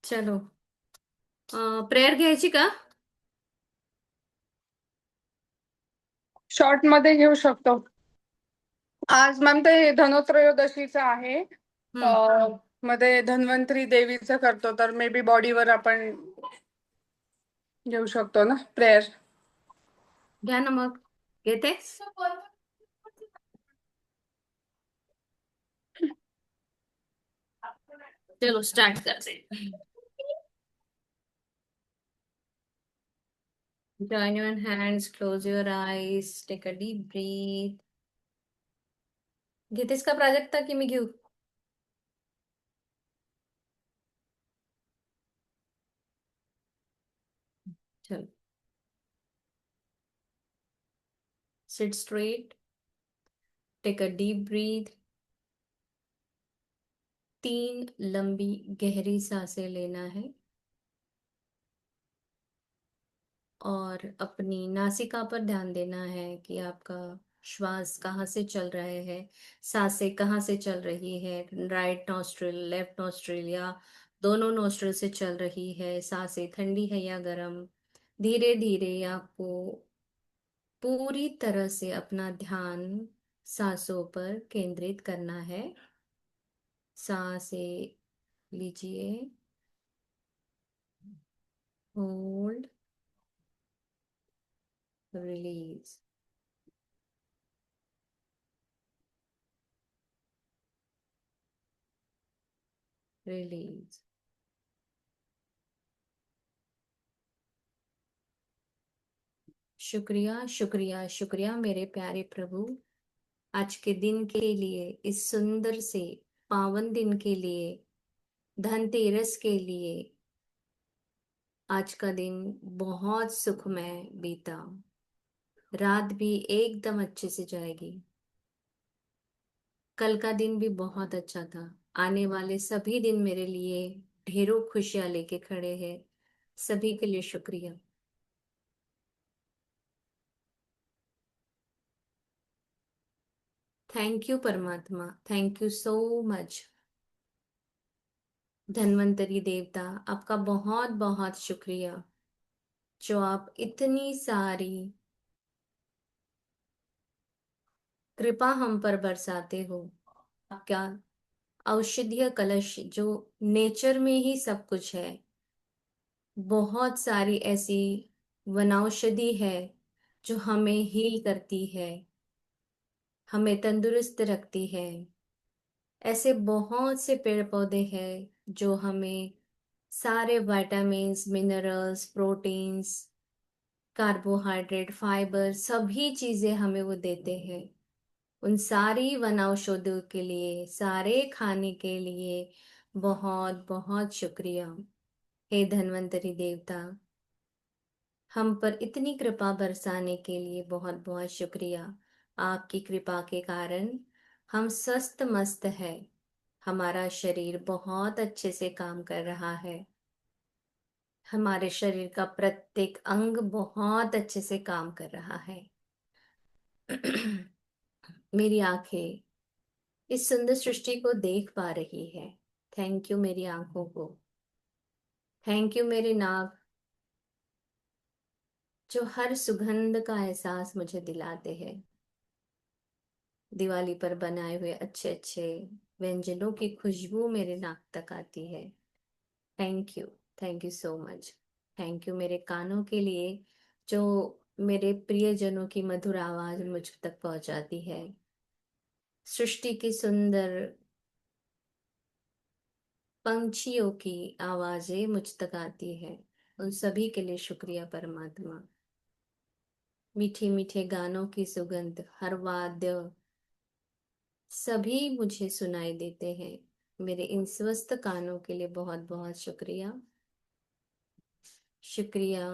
चलो, प्रेयर घ्यायची का? शॉर्ट मध्ये घेऊ शकतो. आज मॅम ते धनोत्रयोदशीचं आहे. हम्म. मध्ये धन्वंतरी देवीचं करतो, तर मे बी बॉडीवर आपण घेऊ शकतो ना प्रेयर. घ्या ना मग. घेते. चलो स्टार्ट करते. Join your hands, close your eyes, take a deep breath. घेतेस का प्राजक्ता की मी घेऊ? चलो. Sit straight, take a deep breath. 3 लंबी गहरी सांसें लेना है और अपनी नासिका पर ध्यान देना है कि आपका श्वास कहाँ से चल रहे हैं, सांसें कहाँ से चल रही है, राइट नॉस्ट्रिल, लेफ्ट नॉस्ट्रिल या दोनों नॉस्ट्रिल से चल रही है, सांसें ठंडी है या गर्म। धीरे धीरे आपको पूरी तरह से अपना ध्यान सांसों पर केंद्रित करना है। सांसें लीजिए, होल्ड, रिलीज। रिलीज। शुक्रिया शुक्रिया शुक्रिया मेरे प्यारे प्रभु, आज के दिन के लिए, इस सुंदर से पावन दिन के लिए, धनतेरस के लिए। आज का दिन बहुत सुखमय बीता, रात भी एकदम अच्छे से जाएगी। कल का दिन भी बहुत अच्छा था। आने वाले सभी दिन मेरे लिए ढेरों खुशियां लेके खड़े हैं। सभी के लिए शुक्रिया। थैंक यू परमात्मा, thank you so much. Dhanvantari देवता, आपका बहुत बहुत शुक्रिया जो आप इतनी सारी कृपा हम पर बरसाते हो। आपका औषधीय कलश जो नेचर में ही सब कुछ है, बहुत सारी ऐसी वनौषधि है जो हमें हील करती है, हमें तंदुरुस्त रखती है। ऐसे बहुत से पेड़ पौधे हैं जो हमें सारे vitamins, minerals, proteins, carbohydrate, fibre सभी चीजें हमें वो देते हैं। उन सारी वनौषधियों के लिए, सारे खाने के लिए बहुत बहुत शुक्रिया। हे धन्वंतरी देवता, हम पर इतनी कृपा बरसाने के लिए बहुत बहुत शुक्रिया। आपकी कृपा के कारण हम स्वस्थ मस्त है। हमारा शरीर बहुत अच्छे से काम कर रहा है। हमारे शरीर का प्रत्येक अंग बहुत अच्छे से काम कर रहा है। मेरी आंखें इस सुंदर सृष्टि को देख पा रही है। थैंक यू मेरी आंखों को। थैंक यू मेरे नाक जो हर सुगंध का एहसास मुझे दिलाते हैं। दिवाली पर बनाए हुए अच्छे अच्छे व्यंजनों की खुशबू मेरे नाक तक आती है। Thank you, thank you so much. Thank you मेरे कानों के लिए जो मेरे प्रियजनों की मधुर आवाज मुझ तक पहुंचाती है। सृष्टि की सुंदर पंछियों की आवाजें मुझ तक आती है। उन सभी के लिए शुक्रिया परमात्मा। मीठे मीठे गानों की सुगंध, हर वाद्य सभी मुझे सुनाई देते हैं। मेरे इन स्वस्थ कानों के लिए बहुत बहुत शुक्रिया। शुक्रिया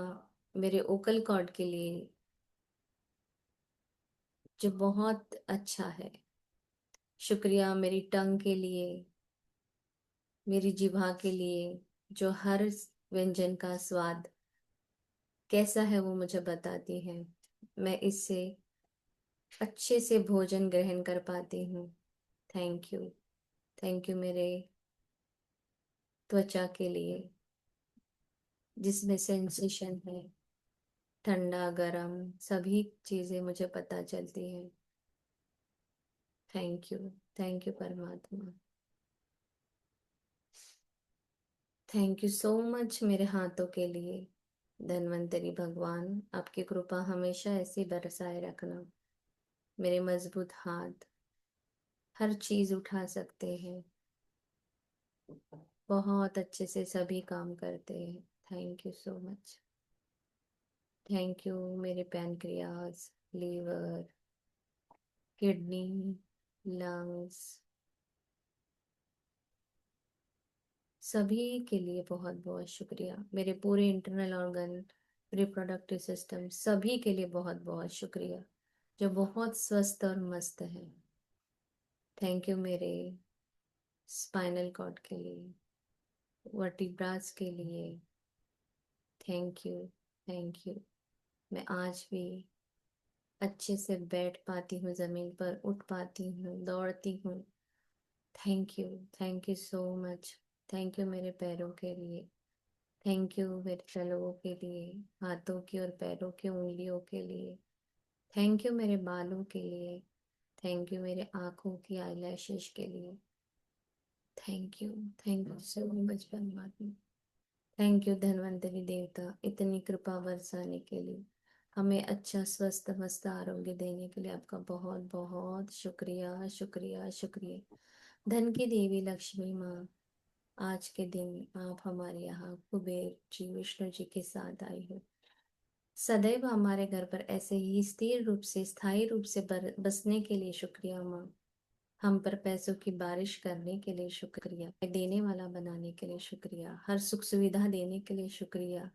मेरे ओकल कॉर्ड के लिए जो बहुत अच्छा है। शुक्रिया मेरी टंग के लिए, मेरी जिह्वा के लिए जो हर व्यंजन का स्वाद कैसा है वो मुझे बताती है। मैं इससे अच्छे से भोजन ग्रहण कर पाती हूँ। Thank you. थैंक यू मेरे त्वचा के लिए, जिसमें सेंसेशन है, ठंडा गरम सभी चीजें मुझे पता चलती हैं। Thank you. थैंक यू परमात्मा। थैंक यू सो मच मेरे हाथों के लिए। धन्वंतरी भगवान, आपकी कृपा हमेशा ऐसी बरसाए रखना। मेरे मजबूत हाथ हर चीज उठा सकते हैं, बहुत अच्छे से सभी काम करते हैं। Thank you so much. Thank you मेरे पैनक्रियास, लीवर, किडनी, लंग्स, सभी के लिए बहुत बहुत शुक्रिया। मेरे पूरे इंटरनल ऑर्गन, रिप्रोडक्टिव सिस्टम, सभी के लिए बहुत बहुत शुक्रिया, जो बहुत स्वस्थ और मस्त है। थैंक यू मेरे स्पाइनल कॉर्ड के लिए, वर्टिब्रास के लिए। Thank you. Thank you. मैं आज भी अच्छे से बैठ पाती हूँ, जमीन पर उठ पाती हूँ, दौड़ती हूँ। Thank you. Thank you so much. Thank you मेरे पैरों के लिए। थैंक यू मेरे तलवों के लिए, हाथों की और पैरों की उंगलियों के लिए। थैंक यू मेरे बालों के लिए। थैंक यू मेरे आंखों की आईलैशेस के लिए। Thank you. Thank you so much परमात्मा। थैंक यू धन्वंतरी देवता, इतनी कृपा बरसाने के लिए, हमें अच्छा स्वस्थ मस्त आरोग्य देने के लिए आपका बहुत बहुत शुक्रिया शुक्रिया शुक्रिया। धन की देवी लक्ष्मी माँ, आज के दिन आप हमारे यहाँ कुबेर जी विष्णु जी के साथ आई हो। सदैव हमारे घर पर ऐसे ही स्थिर रूप से स्थायी रूप से बसने के लिए शुक्रिया माँ। हम पर पैसों की बारिश करने के लिए शुक्रिया, देने वाला बनाने के लिए शुक्रिया, हर सुख सुविधा देने के लिए शुक्रिया,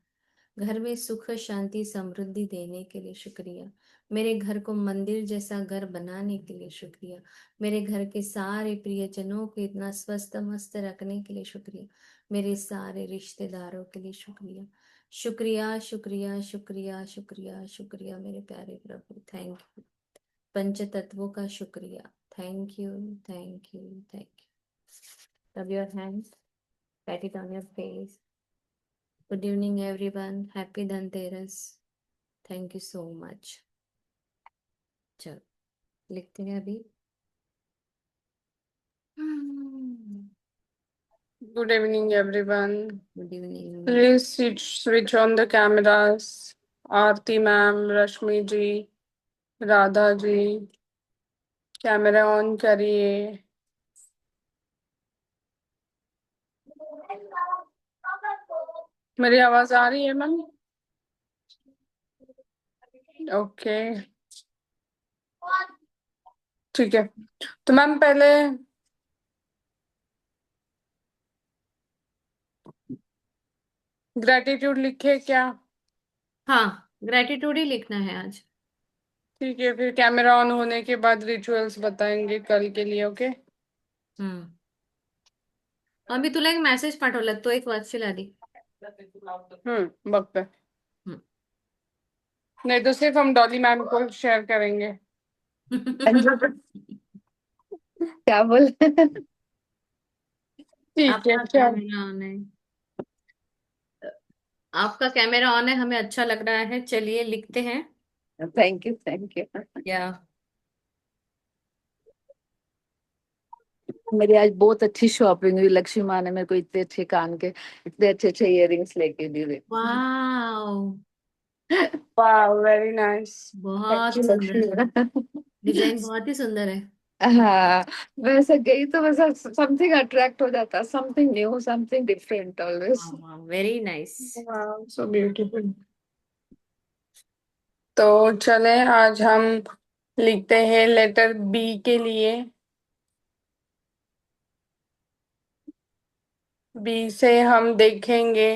घर में सुख शांति समृद्धि देने के लिए शुक्रिया, मेरे घर को मंदिर जैसा घर बनाने के लिए शुक्रिया, मेरे घर के सारे प्रियजनों को इतना स्वस्थ मस्त रखने के लिए शुक्रिया, मेरे सारे रिश्तेदारों के लिए शुक्रिया। शुक्रिया शुक्रिया शुक्रिया शुक्रिया शुक्रिया मेरे प्यारे प्रभु। Thank you. पंच तत्वों का शुक्रिया। Thank you. Thank you. Thank you. Rub your hands, PAT it on your face. Good evening everyone, happy Dhanteras. Thank you so much. चलो लिखते हैं अभी। Good evening, everyone. Good evening. Please switch on the cameras. Aarti ma'am, Rashmi ji, Radha ji, camera on करिए। मेरी आवाज आ रही है ma'am? Okay, ठीक है। तो मैम पहले ग्रेटिट्यूड लिखे क्या? हाँ, ग्रेटिट्यूड ही लिखना है आज। ठीक है, फिर कैमरा ऑन होने के बाद रिचुअल्स बताएंगे कल के लिए। ओके। हम्म। अभी तुला एक मेसेज पाठवला, तो एक वाचशील आधी. बघते। हम्म. नहीं तो सिर्फ हम डॉली मैम को शेयर करेंगे। क्या बोल? ठीक है, आपका चल। कैमरा ऑन है, आपका कैमरा ऑन है, हमें अच्छा लग रहा है, चलिए लिखते हैं। Thank you, thank you. या मेरी आज बहुत अच्छी शॉपिंग हुई। लक्ष्मी माँ ने मेरे को इतने अच्छे कान के, इतने अच्छे अच्छे इयररिंग्स लेके दिए। वाओ, वाह, वेरी नाइस। थैंक बहुत यू सुंदर, लक्ष्मी। डिजाइन बहुत ही सुंदर है। हाँ, वैसे गई तो वैसा समथिंग अट्रैक्ट हो जाता, something new, something different always. हाँ, वेरी नाइस। वाह, सो ब्यूटीफुल। तो चले, आज हम लिखते हैं लेटर बी के लिए। बी से हम देखेंगे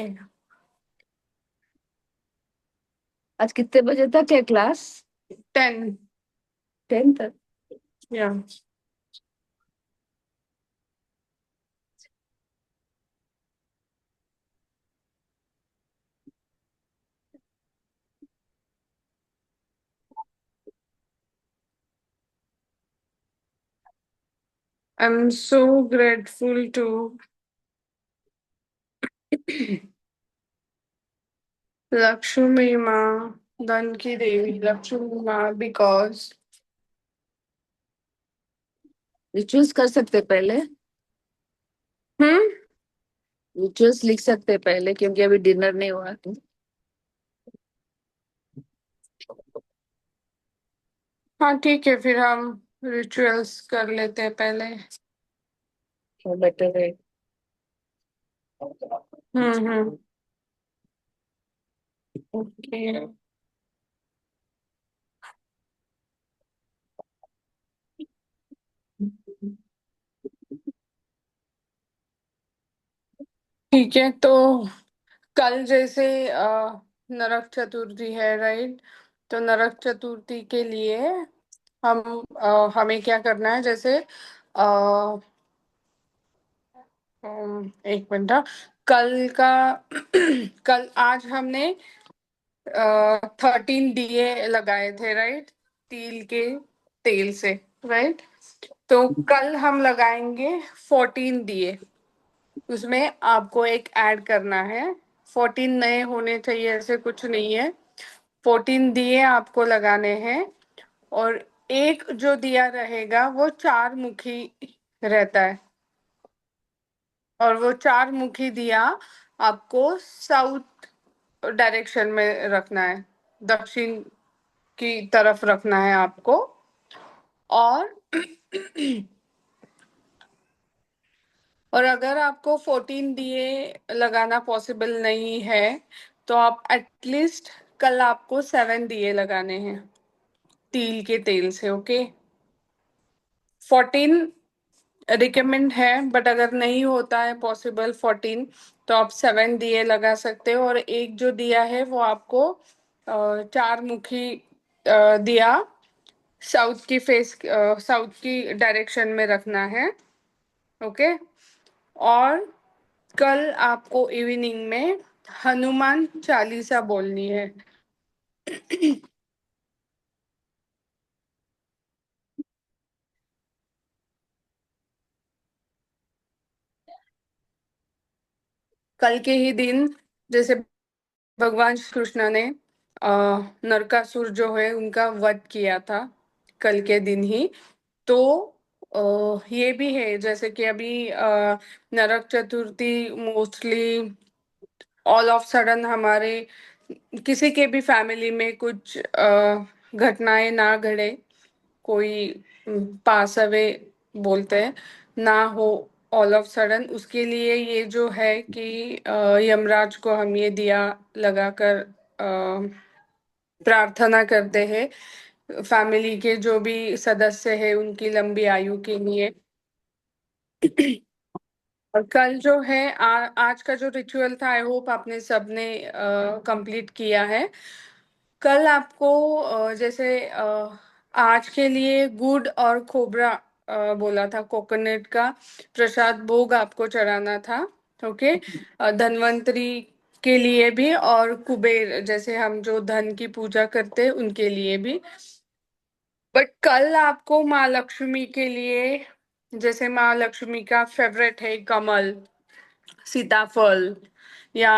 आज कितने बजे तक है क्लास? 10। 10 तक, या I am so grateful to Lakshmi माँ, धन की देवी लक्ष्मी माँ, बिकॉज। रिचुअल्स कर सकते पहले। हम्म। रिचुअल्स लिख सकते पहले क्योंकि अभी डिनर नहीं हुआ तो हाँ ठीक है, फिर हम रिचुअल्स कर लेते हैं पहले। बेटर है। हम्म। ओके। ठीक है, तो कल जैसे नरक चतुर्थी है, राइट? तो नरक चतुर्थी के लिए हम हमें क्या करना है, जैसे एक मिनट हाँ। कल का कल आज हमने 13 दिए लगाए थे, राइट? तिल के तेल से, राइट? तो कल हम लगाएंगे 14 दिए। उसमें आपको एक ऐड करना है। 14 नए होने चाहिए ऐसे कुछ नहीं है। 14 दिए आपको लगाने हैं। और एक जो दिया रहेगा वो चार मुखी रहता है। और वो चार मुखी दिया आपको साउथ डायरेक्शन में रखना है, दक्षिण की तरफ रखना है आपको। और और अगर आपको 14 दिए लगाना पॉसिबल नहीं है तो आप एटलीस्ट कल आपको 7 दिए लगाने हैं तिल के तेल से, ओके? 14 रिकमेंड है, बट अगर नहीं होता है पॉसिबल 14, तो आप 7 दिए लगा सकते हो। और एक जो दिया है वो आपको चार मुखी दिया साउथ की डायरेक्शन में रखना है, ओके? और कल आपको इवनिंग में हनुमान चालीसा बोलनी है। कल के ही दिन, जैसे भगवान श्री कृष्ण ने नरकासुर जो है उनका वध किया था कल के दिन ही। तो ये भी है, जैसे कि अभी Narak Chaturthi mostly all of sudden हमारे किसी के भी फैमिली में कुछ घटनाएं ना घटे, कोई पास अवे बोलते हैं, ना हो ऑल ऑफ सडन। उसके लिए ये जो है कि यमराज को हम ये दिया लगाकर प्रार्थना करते हैं फैमिली के जो भी सदस्य है उनकी लंबी आयु के लिए। और कल जो है आज का जो रिचुअल था, आई होप आपने सबने कंप्लीट किया है। कल आपको जैसे आज के लिए गुड़ और खोबरा बोला था, कोकोनट का प्रसाद भोग आपको चढ़ाना था, ओके? धन्वंतरी के लिए भी और कुबेर, जैसे हम जो धन की पूजा करते हैं उनके लिए भी। बट कल आपको माँ लक्ष्मी के लिए, जैसे माँ लक्ष्मी का फेवरेट है कमल, सीताफल, या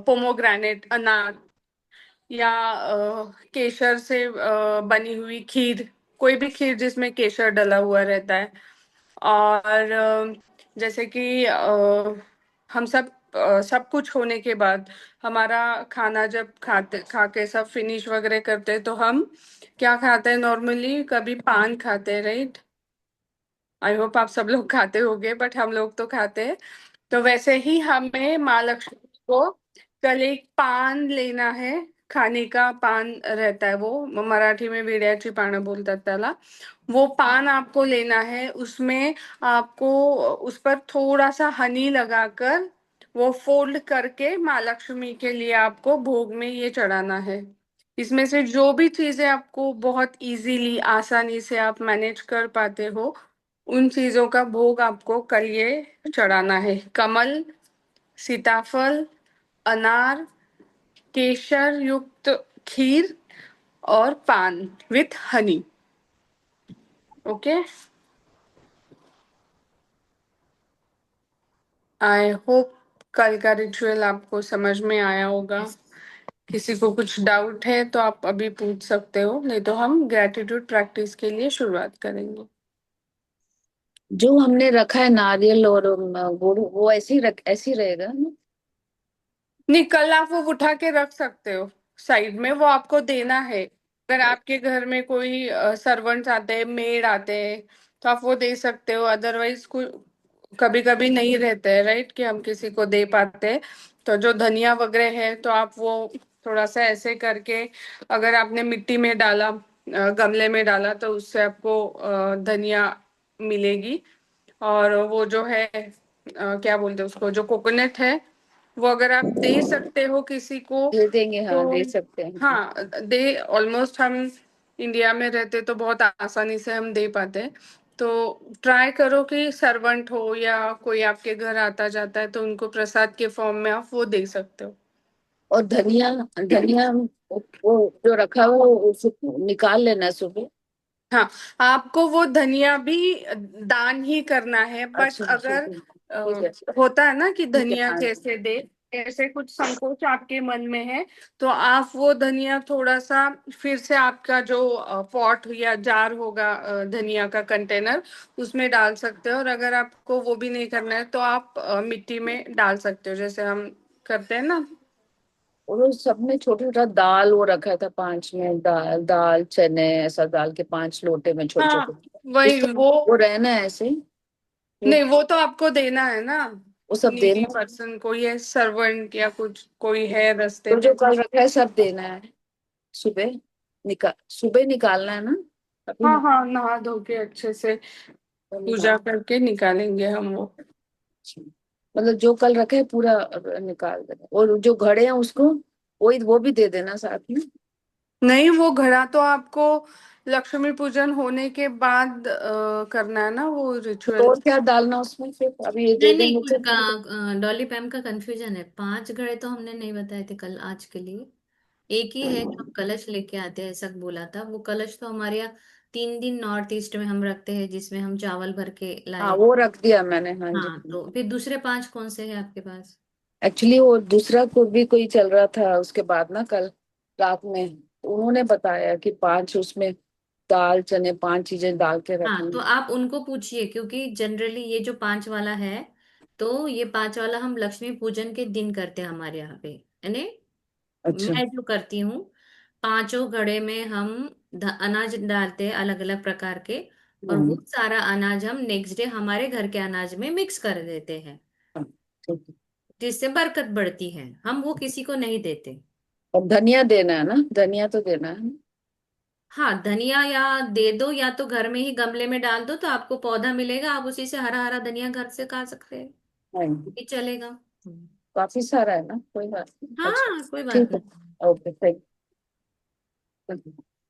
पोमोग्रेनेट अनार, या केसर से बनी हुई खीर, कोई भी खीर जिसमें केसर डला हुआ रहता है। और जैसे कि हम सब कुछ होने के बाद हमारा खाना जब खा के सब फिनिश वगैरह करते हैं तो हम क्या खाते हैं? नॉर्मली कभी पान खाते हैं, राइट? आई होप आप सब लोग खाते होंगे, बट हम लोग तो खाते हैं। तो वैसे ही हमें माँ लक्ष्मी को कल एक पान लेना है। खाने का पान रहता है, वो मराठी में विड्याची पानं बोलतात त्याला। वो पान आपको लेना है, उसमें आपको उस पर थोड़ा सा हनी लगाकर वो फोल्ड करके माँ लक्ष्मी के लिए आपको भोग में ये चढ़ाना है। इसमें से जो भी चीजें आपको बहुत इजीली आसानी से आप मैनेज कर पाते हो उन चीजों का भोग आपको कल ये चढ़ाना है। कमल, सीताफल, अनार, केसर युक्त खीर और पान with Honey, okay? I hope कल का रिचुअल आपको समझ में आया होगा किसी को कुछ डाउट है तो आप अभी पूछ सकते हो, नहीं तो हम ग्रेटिट्यूड प्रैक्टिस के लिए शुरुआत करेंगे। जो हमने रखा है नारियल और गुड़, वो ऐसे ही रहेगा ना? नहीं, कल आप वो उठा के रख सकते हो साइड में, वो आपको देना है। अगर आपके घर में कोई सर्वेंट्स आते हैं, मेड आते हैं, तो आप वो दे सकते हो। अदरवाइज कभी कभी नहीं रहते हैं, राइट, कि हम किसी को दे पाते हैं। तो जो धनिया वगैरह है तो आप वो थोड़ा सा ऐसे करके, अगर आपने मिट्टी में डाला, गमले में डाला, तो उससे आपको धनिया मिलेगी। और वो जो है क्या बोलते हैं उसको, जो कोकोनट है, वो अगर आप दे सकते हो किसी को दे देंगे, हाँ तो। दे सकते हैं। हाँ, दे ऑलमोस्ट हम इंडिया में रहते तो बहुत आसानी से हम दे पाते हैं। तो ट्राई करो कि सर्वेंट हो या कोई आपके घर आता जाता है तो उनको प्रसाद के फॉर्म में आप वो दे सकते हो। और धनिया, धनिया वो जो रखा हुआ वो उसको निकाल लेना सुबह। हाँ, आपको वो धनिया भी दान ही करना है, बट अच्छा अच्छा, अगर ठीक है होता है ना कि ठीक है, धनिया हाँ। कैसे दे, ऐसे कुछ संकोच आपके मन में है, तो आप वो धनिया थोड़ा सा फिर से आपका जो पॉट या जार होगा, धनिया का कंटेनर, उसमें डाल सकते हो। और अगर आपको वो भी नहीं करना है तो आप मिट्टी में डाल सकते हो, जैसे हम करते हैं ना। और वो सब में छोटा छोटा दाल वो रखा था, पांच में दाल, दाल चने ऐसा डाल के 5 लोटे में छोटे हाँ, छोटे। वही उसको वो। वो रहना है ऐसे ही? वो नहीं, वो तो आपको देना है ना, वो सब नीडी देना है? पर्सन को, ये सर्वेंट या कुछ कोई है रास्ते तो जो में। कल रखा है सब देना है? सुबह सुबह निकालना है ना? अभी हाँ हाँ, नहा धो के अच्छे से निकाल, पूजा करके निकालेंगे हम वो। मतलब जो कल रखे है पूरा निकाल देना, और जो घड़े हैं उसको वही वो भी दे देना साथ में। नहीं, वो घड़ा तो आपको लक्ष्मी पूजन होने के बाद करना है ना, वो तो रिचुअल। और क्या डालना उसमें फिर? अभी ये दे नहीं नहीं, देंगे कुछ तो। डॉली पैम का कंफ्यूजन है। 5 घड़े तो हमने नहीं बताए थे कल, आज के लिए एक ही है जो हम कलश लेके आते हैं, ऐसा बोला था। वो कलश तो हमारे यहाँ 3 दिन नॉर्थ ईस्ट में हम रखते हैं, जिसमें हम चावल भर के हाँ लाए। वो रख दिया मैंने, हाँ जी। हाँ, तो फिर दूसरे 5 कौन से हैं आपके पास? एक्चुअली वो दूसरा को भी कोई चल रहा था उसके बाद ना, कल रात में तो उन्होंने बताया कि 5 उसमें दाल चने 5 चीजें डाल के हाँ, रखनी। तो आप उनको पूछिए, क्योंकि जनरली ये जो 5 वाला है, तो ये 5 वाला हम लक्ष्मी पूजन के दिन करते हैं हमारे यहाँ पे, यानी अच्छा। मैं जो करती हूँ, 5 घड़े में हम अनाज डालते हैं अलग अलग प्रकार के। और वो हम्म, सारा अनाज हम नेक्स्ट डे हमारे घर के अनाज में मिक्स कर देते हैं, हाँ, ठीक है। जिससे बरकत बढ़ती है। हम वो किसी को नहीं देते। और धनिया देना है ना? धनिया तो देना है ना? हाँ, धनिया या दे दो, या तो घर में ही गमले में डाल दो, तो आपको पौधा मिलेगा, आप उसी से हरा हरा धनिया घर से खा सकते हैं, हाँ, वो भी चलेगा। काफी सारा है ना, कोई बात नहीं, अच्छा। हाँ, कोई बात ठीक है, नहीं। ओके थैंक,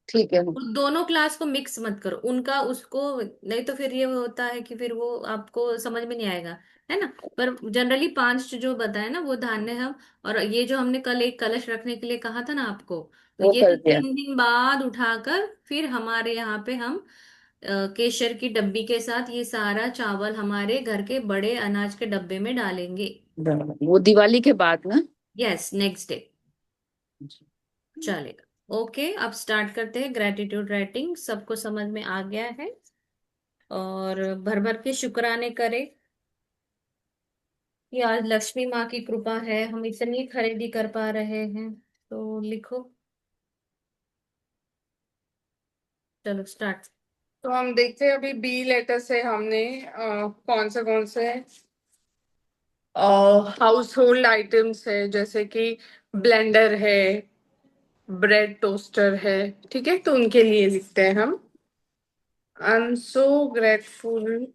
ठीक है। उस दोनों क्लास को मिक्स मत करो, उनका उसको, नहीं तो फिर ये होता है कि फिर वो आपको समझ में नहीं आएगा, है ना। पर जनरली 5 जो बताए ना, वो धान्य हम, और ये जो हमने कल एक कलश रखने के लिए कहा था ना आपको, तो वो ये कर तो दिया। 3 दिन बाद उठाकर फिर हमारे यहाँ पे हम केशर की डब्बी के साथ ये सारा चावल हमारे घर के बड़े अनाज के डब्बे में डालेंगे। वो दिवाली के बाद ना? यस, नेक्स्ट डे चलेगा। ओके, अब स्टार्ट करते हैं ग्रेटिट्यूड राइटिंग। सबको समझ में आ गया है? और भर भर के शुक्राने करें कि आज लक्ष्मी माँ की कृपा है, हम इतनी खरीदी कर पा रहे हैं। तो लिखो, चलो स्टार्ट। तो हम देखते हैं अभी बी लेटर से हमने कौन से हाउस होल्ड आइटम्स है, जैसे कि ब्लेंडर है, ब्रेड टोस्टर है, ठीक है, तो उनके लिए लिखते हैं हम। I am so grateful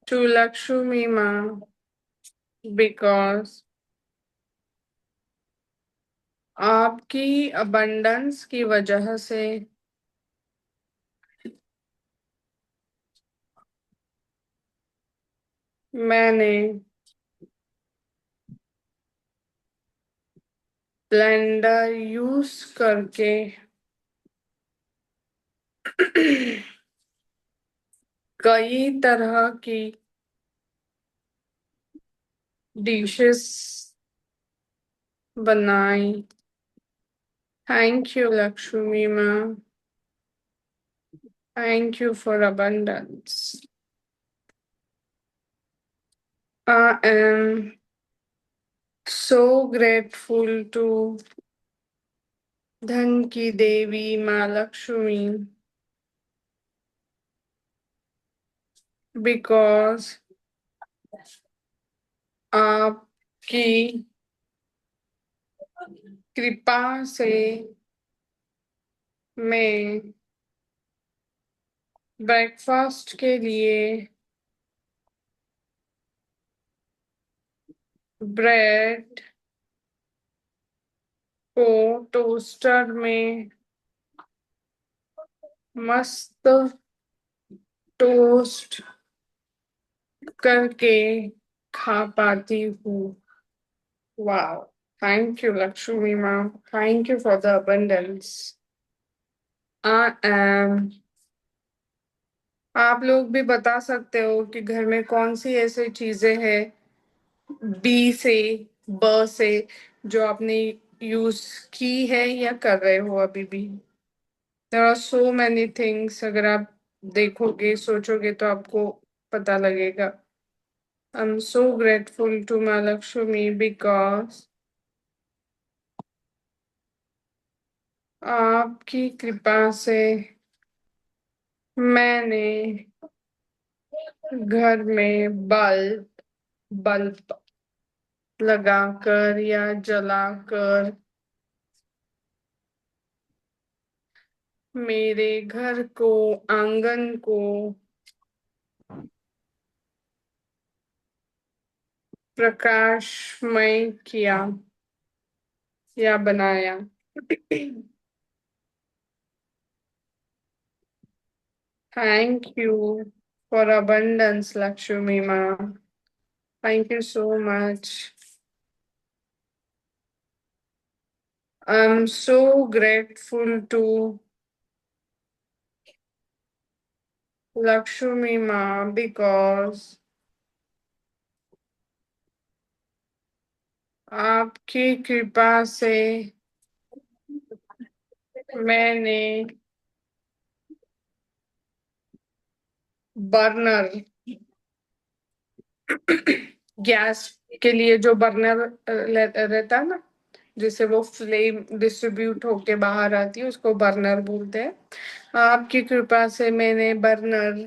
to Lakshmi माँ बिकॉज आपकी अबंडेंस की वजह से मैंने ब्लेंडर यूज करके कई तरह की डिशेस बनाई। थैंक यू लक्ष्मी माँ। Thank you for abundance. I am so grateful to धन की देवी माँ लक्ष्मी because आपकी कृपा से मैं ब्रेकफास्ट के लिए ब्रेड को टोस्टर में मस्त टोस्ट करके खा पाती हूँ। वाह, थैंक यू लक्ष्मी माँ। Thank you for the abundance. I am आप लोग भी बता सकते हो कि घर में कौन सी ऐसी चीजें हैं बी से ब से जो आपने यूज की है या कर रहे हो अभी भी। There are so many things, अगर आप देखोगे सोचोगे तो आपको पता लगेगा। I am so grateful to माँ लक्ष्मी बिकॉज आपकी कृपा से मैंने घर में बल्ब लगाकर या जलाकर मेरे घर को, आंगन को प्रकाशमय किया या बनाया। Thank you for abundance Lakshmi माँ। Thank you so much. I am so grateful to Lakshmi माँ बिकॉज आपकी कृपा से मैंने बर्नर गैस के लिए जो बर्नर रहता है ना, जिससे वो फ्लेम डिस्ट्रीब्यूट होके बाहर आती है, उसको बर्नर बोलते हैं। आपकी कृपा से मैंने बर्नर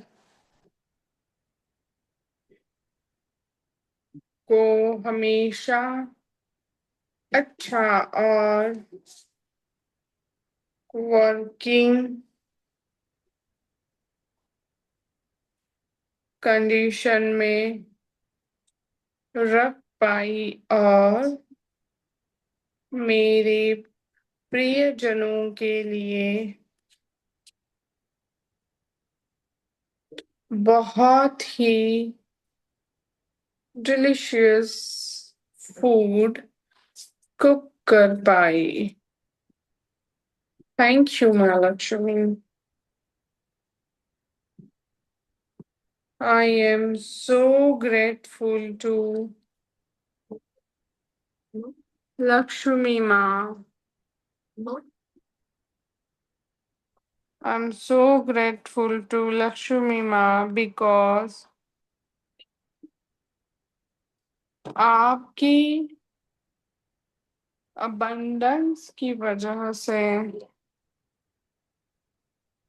को हमेशा अच्छा और वर्किंग कंडीशन में रख पाई और मेरे प्रियजनों के लिए बहुत ही डिलिशियस फूड कुक कर पाई। थैंक यू माँ Lakshmi. I am so grateful to Lakshmi Ma. I'm so grateful to Lakshmi Ma because आपकी abundance की वजह से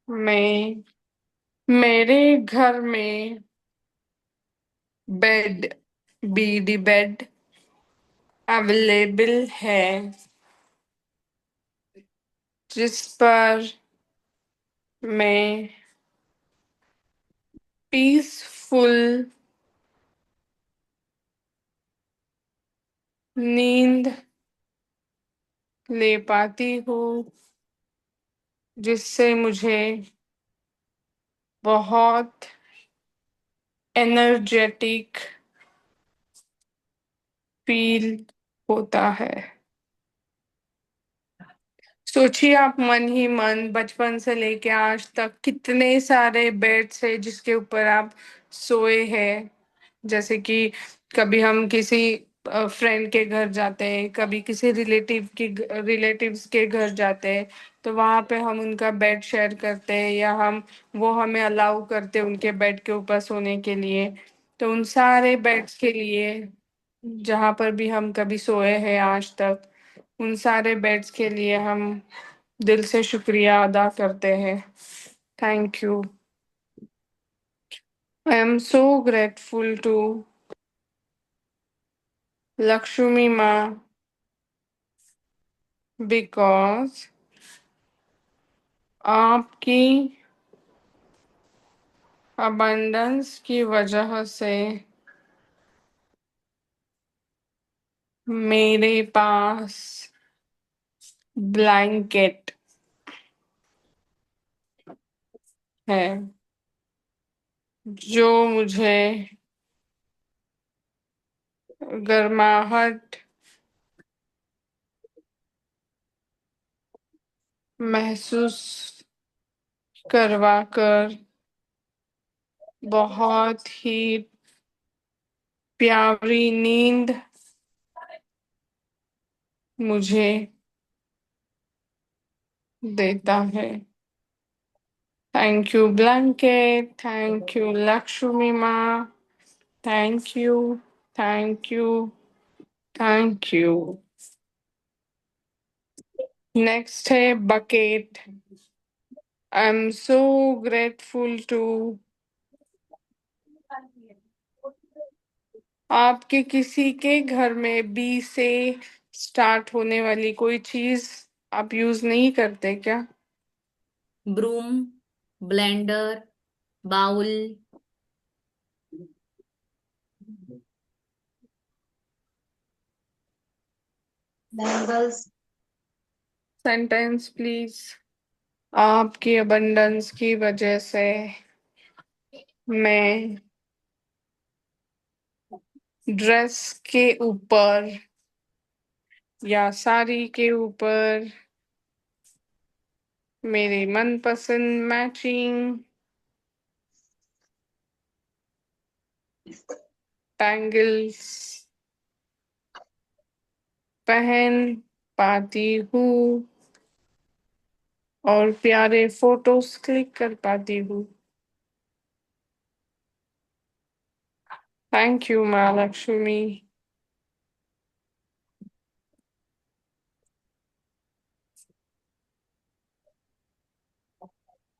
मैं मेरे घर में बेड बीडी बेड अवेलेबल है जिस पर मैं पीसफुल नींद ले पाती हूँ, जिससे मुझे बहुत एनर्जेटिक फील होता है। सोचिए आप मन ही मन बचपन से लेके आज तक कितने सारे बेड्स है जिसके ऊपर आप सोए हैं। जैसे कि कभी हम किसी फ्रेंड के घर जाते हैं, कभी किसी रिलेटिव्स के घर जाते हैं, तो वहां पे हम उनका बेड शेयर करते हैं, या वो हमें अलाउ करते हैं उनके बेड के ऊपर सोने के लिए। तो उन सारे बेड्स के लिए जहां पर भी हम कभी सोए हैं आज तक, उन सारे बेड्स के लिए हम दिल से शुक्रिया अदा करते हैं। Thank you. I am so grateful to Lakshmi माँ, बिकॉज आपकी अबंडेंस की वजह से मेरे पास ब्लैंकेट है जो मुझे गर्माहट महसूस करवा कर बहुत ही प्यारी नींद मुझे देता है। Thank you blanket, thank you Lakshmi माँ, thank you, thank you, thank you. Next है bucket. I am so grateful to आपके किसी के घर में बी से स्टार्ट होने वाली कोई चीज आप यूज नहीं करते क्या? Broom, blender, bowl, bangles. Sentence please. आपकी अबंडेंस की वजह से मैं ड्रेस के ऊपर या साड़ी के ऊपर मेरे मनपसंद मैचिंग बैंगल्स पहन पाती हूँ और प्यारे फोटोज क्लिक कर पाती हूँ। थैंक यू माँ लक्ष्मी।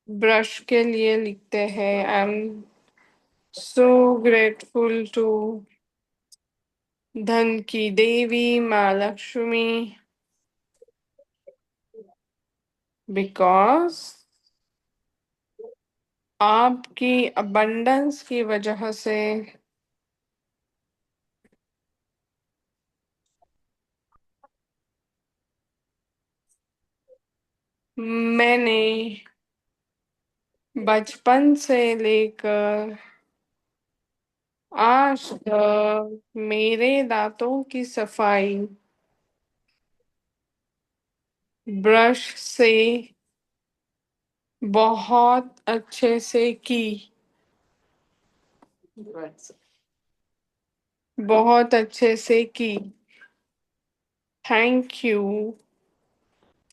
ब्रश के लिए लिखते हैं I am so grateful to धन की देवी माँ लक्ष्मी, बिकॉज आपकी अबंडेंस की वजह से मैंने बचपन से लेकर आज तक मेरे दांतों की सफाई ब्रश से बहुत अच्छे से की, बहुत अच्छे से की। Thank you,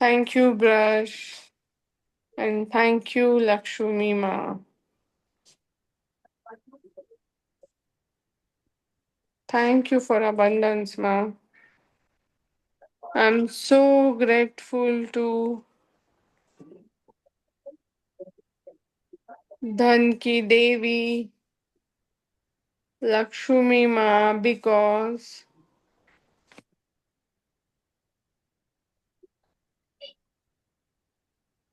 thank you brush, and thank you Lakshmi माँ। थैंक यू फॉर abundance माँ। I am so grateful to धन की देवी लक्ष्मी माँ, बिकॉज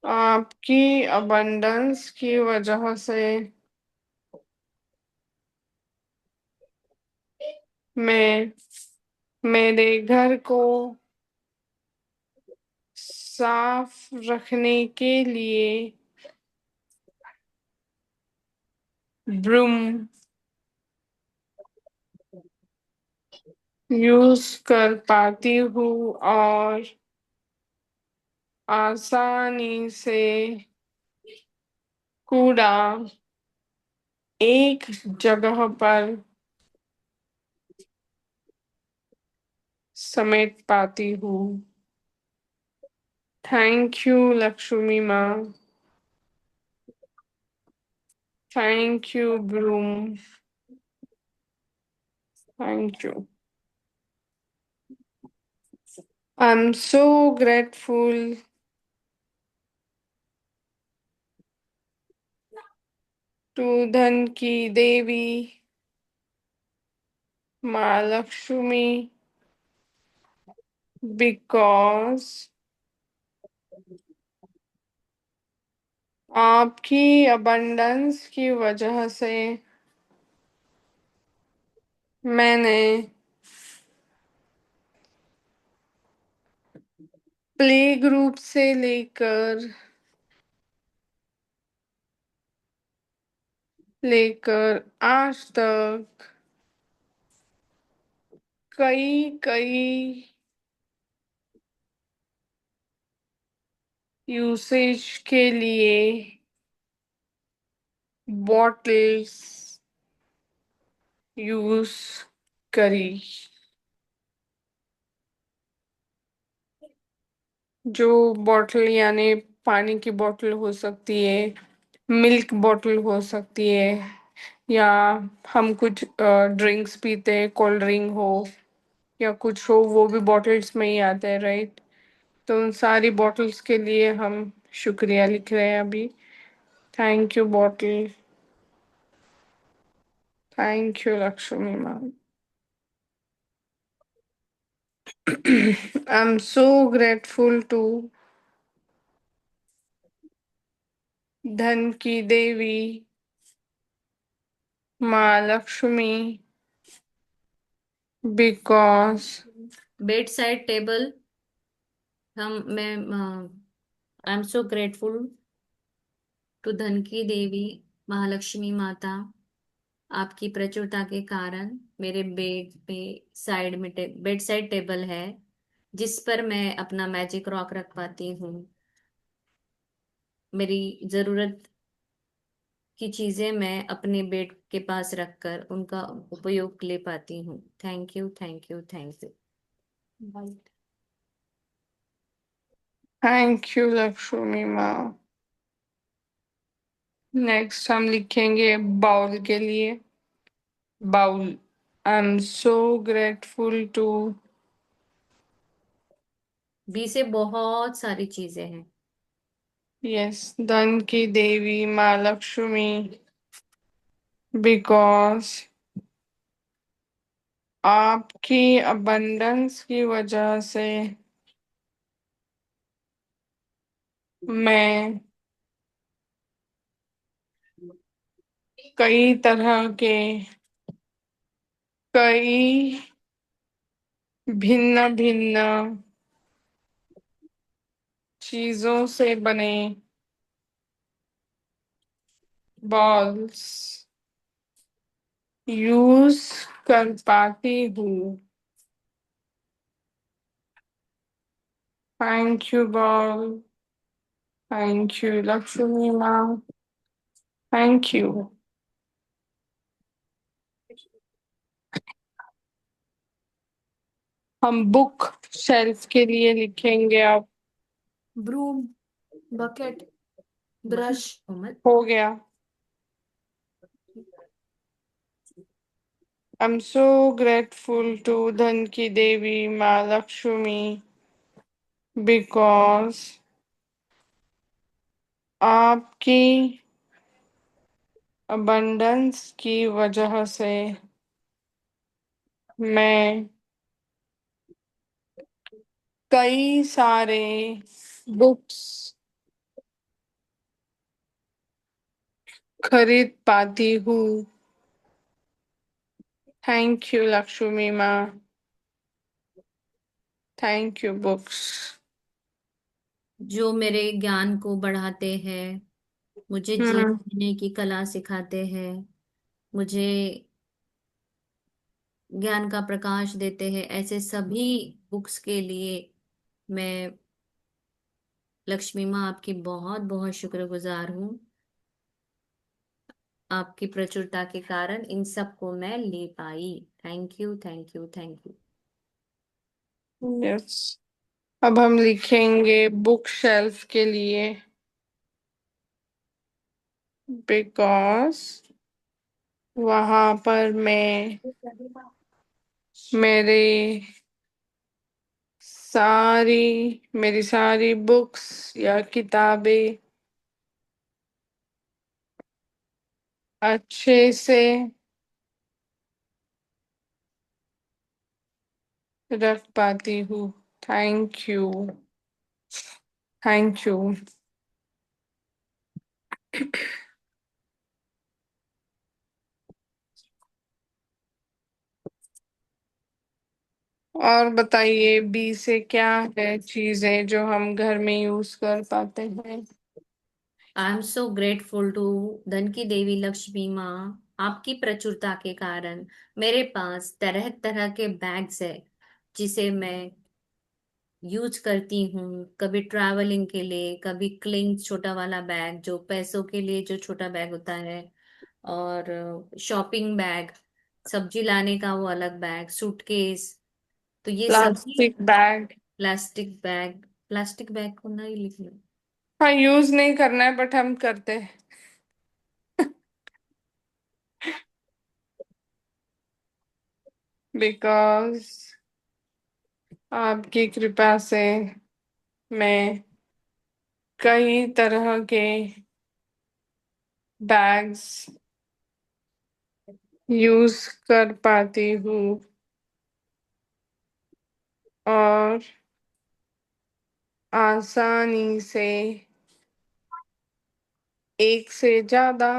आपकी अबंडेंस की वजह से मैं मेरे घर को साफ रखने के लिए ब्रूम यूज कर पाती हूँ और आसानी से कूड़ा एक जगह पर समेट पाती हूँ। थैंक यू लक्ष्मी माँ। Thank you broom. Thank you. I am so grateful to धन की देवी माँ लक्ष्मी बिकॉज आपकी अबंडेंस की वजह से मैंने प्ले ग्रुप से लेकर आज तक कई कई यूसेज के लिए बॉटल्स यूज करी। जो बॉटल यानी पानी की बॉटल हो सकती है, मिल्क बॉटल हो सकती है, या हम कुछ ड्रिंक्स पीते हैं, कोल्ड ड्रिंक हो या कुछ हो, वो भी बॉटल्स में ही आते हैं, राइट। तो उन सारी बॉटल्स के लिए हम शुक्रिया लिख रहे हैं अभी। Thank you bottle. Thank you Lakshmi ma'am. I am so grateful to धन की देवी माँ Lakshmi because bedside table मैं I am so grateful to धन की देवी महालक्ष्मी माता। आपकी प्रचुरता के कारण मेरे बेड पे साइड में बेड साइड टेबल है, जिस पर मैं अपना मैजिक रॉक रख पाती हूँ। मेरी जरूरत की चीजें मैं अपने बेड के पास रखकर उनका उपयोग ले पाती हूँ। Thank you, thank you, thank you. Thank you Lakshmi माँ। नेक्स्ट हम लिखेंगे बाउल के लिए। Bowl. I am so grateful to be से बहुत सारी चीजें हैं। यस धन की देवी माँ लक्ष्मी बिकॉज आपकी अबंडेंस की वजह से मैं कई तरह के कई भिन्न भिन्न चीजों से बने बॉल्स यूज कर पाती हूँ। Thank you ball. Thank you Lakshmi माँ। Thank you. हम बुक शेल्फ के लिए लिखेंगे अब। Broom, bucket, brush. हो गया। I am so grateful to धन की देवी माँ लक्ष्मी बिकॉज आपकी अबंडेंस की वजह से मैं कई सारे बुक्स खरीद पाती हूँ। थैंक यू लक्ष्मी माँ। Thank you books. जो मेरे ज्ञान को बढ़ाते हैं, मुझे हम्म। जीने जीने की कला सिखाते हैं, मुझे ज्ञान का प्रकाश देते हैं, ऐसे सभी बुक्स के लिए मैं लक्ष्मी माँ आपकी बहुत बहुत शुक्रगुजार हूँ। आपकी प्रचुरता के कारण इन सब को मैं ले पाई। Thank you, thank you, thank you. Yes, अब हम लिखेंगे बुक शेल्फ के लिए, बिकॉज वहां पर मैं मेरे मेरी सारी बुक्स या किताबें अच्छे से रख पाती हूँ। Thank you. Thank you. और बताइए, बी से क्या है चीजें जो हम घर में यूज कर पाते हैं? I am so grateful to धन की देवी लक्ष्मी माँ। आपकी प्रचुरता के कारण मेरे पास तरह तरह के बैग्स है जिसे मैं यूज करती हूँ। कभी ट्रैवलिंग के लिए, कभी क्लिंग छोटा वाला बैग जो पैसों के लिए जो छोटा बैग होता है, और शॉपिंग बैग, सब्जी लाने का वो अलग बैग, सूटकेस। तो ये सभी plastic bag. Plastic bag. Plastic bag को नहीं लिखना। हाँ, यूज नहीं करना है बट हम करते हैं। बिकॉज आपकी कृपा से मैं कई तरह के बैग्स यूज कर पाती हूँ और आसानी से एक से ज्यादा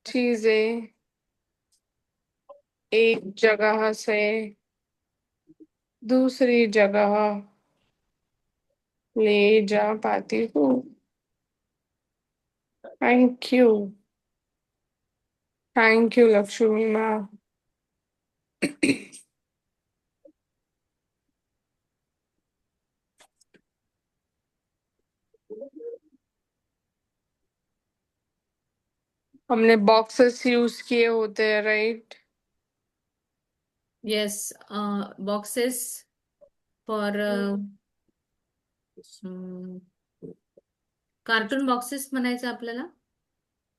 चीजें एक जगह से दूसरी जगह ले जा पाती हूँ। Thank you. Thank you Lakshmi माँ। हमने बॉक्सेस यूज किए होते हैं, right? Yes, boxes for cartoon boxes म्हणायचं आपल्याला.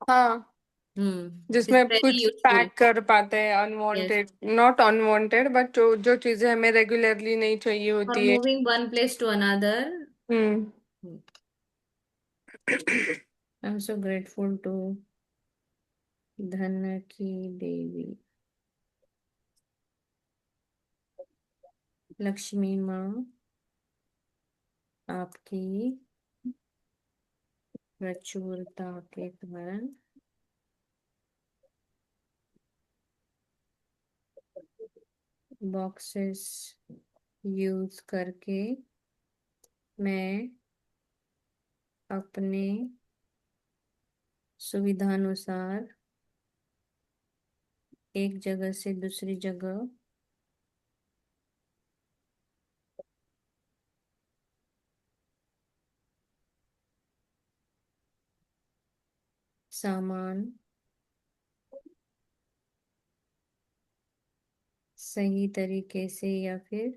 हाँ, इट्स जिसमें आप वेरी कुछ यूजफुल. पैक कर पाते हैं yes, unwanted, not unwanted but जो जो चीजें हमें रेगुलरली नहीं चाहिए फॉर होती है। Moving one place to another. Hmm. I am so grateful to धन की देवी लक्ष्मी माँ, आपकी प्रचुरता के कारण बॉक्सेस यूज करके मैं अपने सुविधानुसार एक जगह से दूसरी जगह सामान सही तरीके से या फिर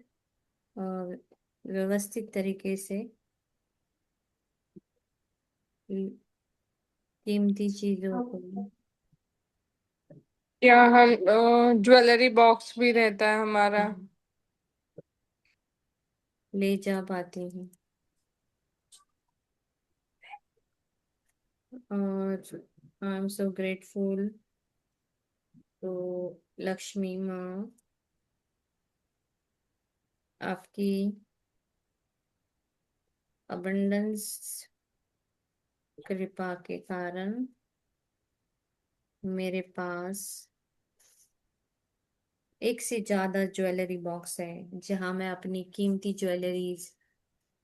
व्यवस्थित तरीके से कीमती चीजों को या हम ज्वेलरी बॉक्स भी रहता है हमारा। ले जा पाती हूँ। और आई एम सो ग्रेटफुल तो लक्ष्मी माँ, आपकी अबंडेंस कृपा के कारण मेरे पास एक से ज्यादा ज्वेलरी बॉक्स है जहां मैं अपनी कीमती ज्वेलरीज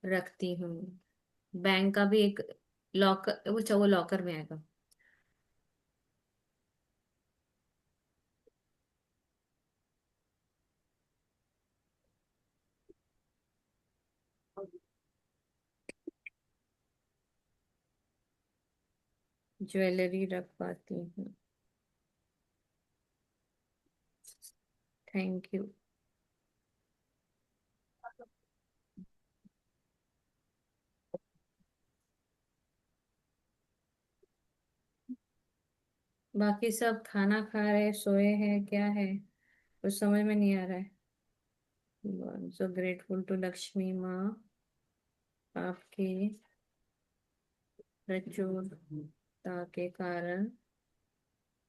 रखती हूँ। बैंक का भी एक लॉकर, वो लॉकर में आएगा. ज्वेलरी रख पाती हूँ. Thank you. बाकी सब खाना खा रहे, सोए हैं, क्या है कुछ समझ में नहीं आ रहा है। सो ग्रेटफुल टू लक्ष्मी माँ, आपके प्रचुरता के कारण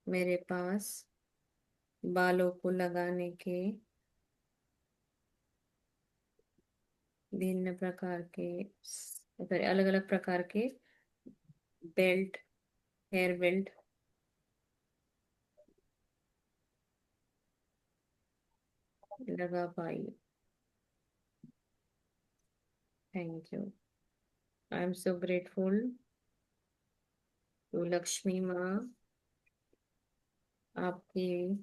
मेरे पास बालों को लगाने के भिन्न प्रकार के, अलग अलग प्रकार के बेल्ट, हेयर बेल्ट लगा पाई। Thank you. I am so grateful to Lakshmi माँ, आपकी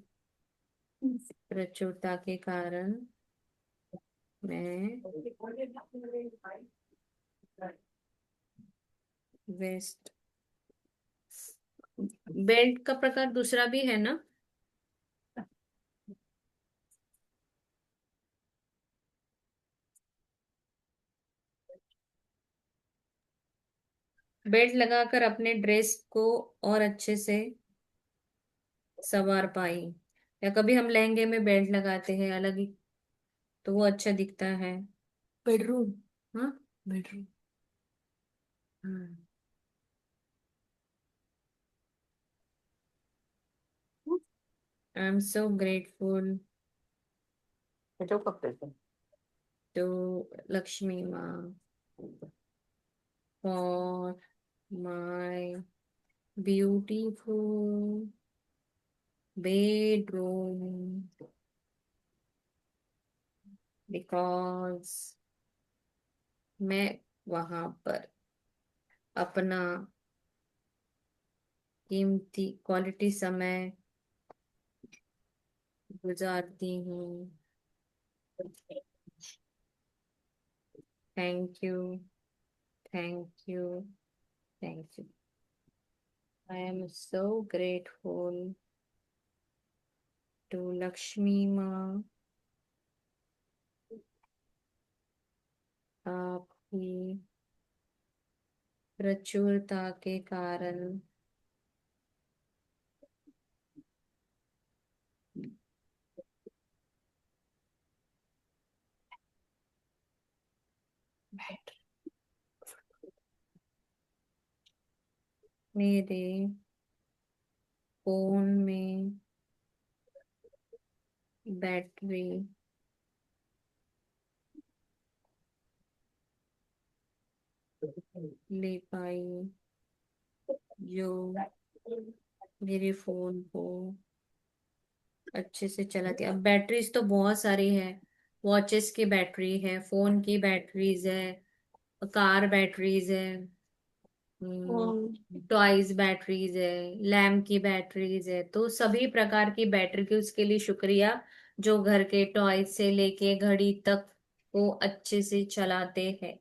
प्रचुरता के कारण मैं वेस्ट, बेल्ट का प्रकार दूसरा भी है ना? बेल्ट लगाकर अपने ड्रेस को और अच्छे से संवार पाई। या कभी हम लहंगे में बेल्ट लगाते हैं अलग ही, तो वो अच्छा दिखता है। बेडरूम, हाँ, bedroom. I am so grateful to Lakshmi माँ for my beautiful bedroom, because मैं वहां पर अपना कीमती क्वालिटी समय गुजारती हूँ। Thank you, thank you, thank you. I am so grateful to Lakshmi माँ, आपकी प्रचुरता के कारण मेरे फोन में बैटरी ले पाई, जो मेरे फोन को अच्छे से चलाती है। अब बैटरीज तो बहुत सारी है, वॉचेस की बैटरी है, फोन की बैटरीज है, कार बैटरीज है, टॉयज बैटरीज है, लैम्प की बैटरीज है। तो सभी प्रकार की बैटरी की उसके लिए शुक्रिया, जो घर के टॉयज से लेके घड़ी तक को अच्छे से चलाते हैं।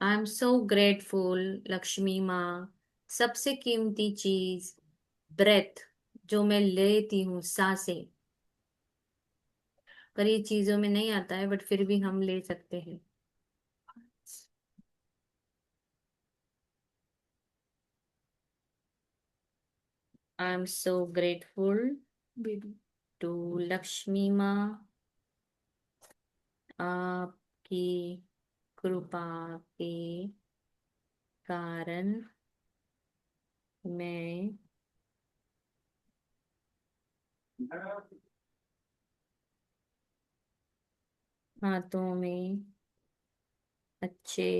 I am so grateful Lakshmi माँ, सबसे कीमती चीज ब्रेथ, जो मैं लेती हूँ, सांसें। पर ये चीजों में नहीं आता है, बट फिर भी हम ले सकते हैं। I am so grateful to Lakshmi माँ, आपकी कृपा के कारण मैं हाथों में अच्छे